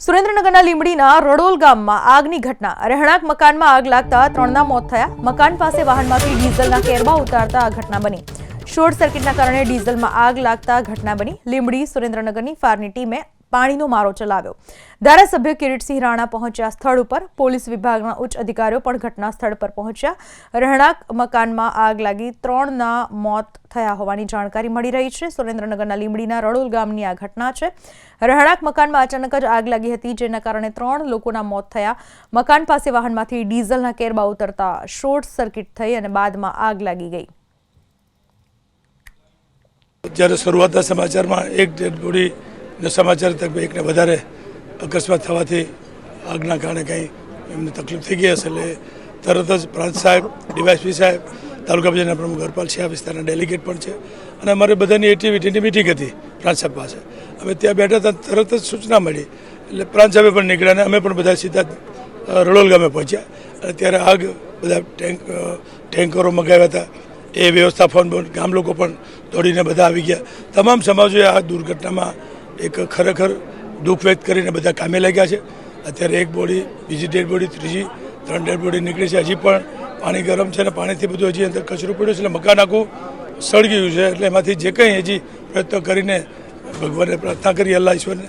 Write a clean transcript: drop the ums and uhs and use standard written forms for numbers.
સુરેન્દ્રનગરના લીંબડીના રડોલ ગામમાં આગની ઘટના। રહેણાંક મકાનમાં આગ લાગતા 3ના મોત થયા। મકાન પાસે વાહનમાંથી ડીઝલના કેરબા ઉતારતા આ ઘટના બની। શોર્ટ સર્કિટના કારણે ડીઝલમાં આગ લાગતા ઘટના બની। લીંબડી સુરેન્દ્રનગરની ફાયરની ટીમે પાણીનો મારો ચલાવ્યો। ધારાસભ્ય કિરીટસિંહ રાણા પહોંચ્યા સ્થળ ઉપર। પોલીસ વિભાગના ઉચ્ચ અધિકારીઓ પણ ઘટના સ્થળ પર પહોંચ્યા। રહેણાંક મકાનમાં આગ લાગી 3ના મોત થયા હોવાની જાણકારી મળી રહી છે। સુરેન્દ્રનગરના લીંબડીના રડોલ ગામની આ ઘટના છે। રહેણાંક મકાનમાં અચાનક જ આગ લાગી હતી, જેના કારણે 3 લોકોના મોત થયા। મકાન પાસે વાહનમાંથી ડીઝલના કેરબા ઉતરતા શોર્ટ સર્કિટ થઈ અને બાદમાં આગ લાગી ગઈ। જ્યારે શરૂઆતના સમાચારમાં એક ડેડ બોડી સમાચાર તક એકને વધારે અકસ્માત થવાથી આગના કારણે કંઈ એમને તકલીફ થઈ ગઈ હશે, એટલે તરત જ પ્રાંત સાહેબ, ડીવાયએસપી સાહેબ, તાલુકા પંચાયતના પ્રમુખ ગરપાલ છે, આ વિસ્તારના ડેલિગેટ પણ છે અને અમારે બધાની એક્ટિવિટીની મિટિંગ હતી પ્રાંત સાહેબ પાસે। અમે ત્યાં બેઠા હતા, તરત જ સૂચના મળી એટલે પ્રાંત સાહેબે પણ નીકળ્યા અને અમે પણ બધા સીધા રડોલ ગામે પહોંચ્યા અને ત્યારે આગ બધા ટેન્કરો મગાવ્યા હતા, એ વ્યવસ્થાપન ગામ લોકો પણ દોડીને બધા આવી ગયા। તમામ સમાજોએ આ દુર્ઘટનામાં એક ખરેખર દુઃખ વ્યક્ત કરીને બધા કામે લાગ્યા છે। અત્યારે એક બોડી, બીજી ડેડ બોડી, ત્રીજી 3 ડેડ બોડી નીકળી છે। હજી પણ પાણી ગરમ છે અને પાણીથી બધું હજી અંદર કચરો પડ્યો છે, એટલે મકાન આખું સળગ્યું છે। એટલે એમાંથી જે કંઈ હજી પ્રયત્ન કરીને ભગવાનને પ્રાર્થના કરી, અલ્લાહ ઈશ્વરને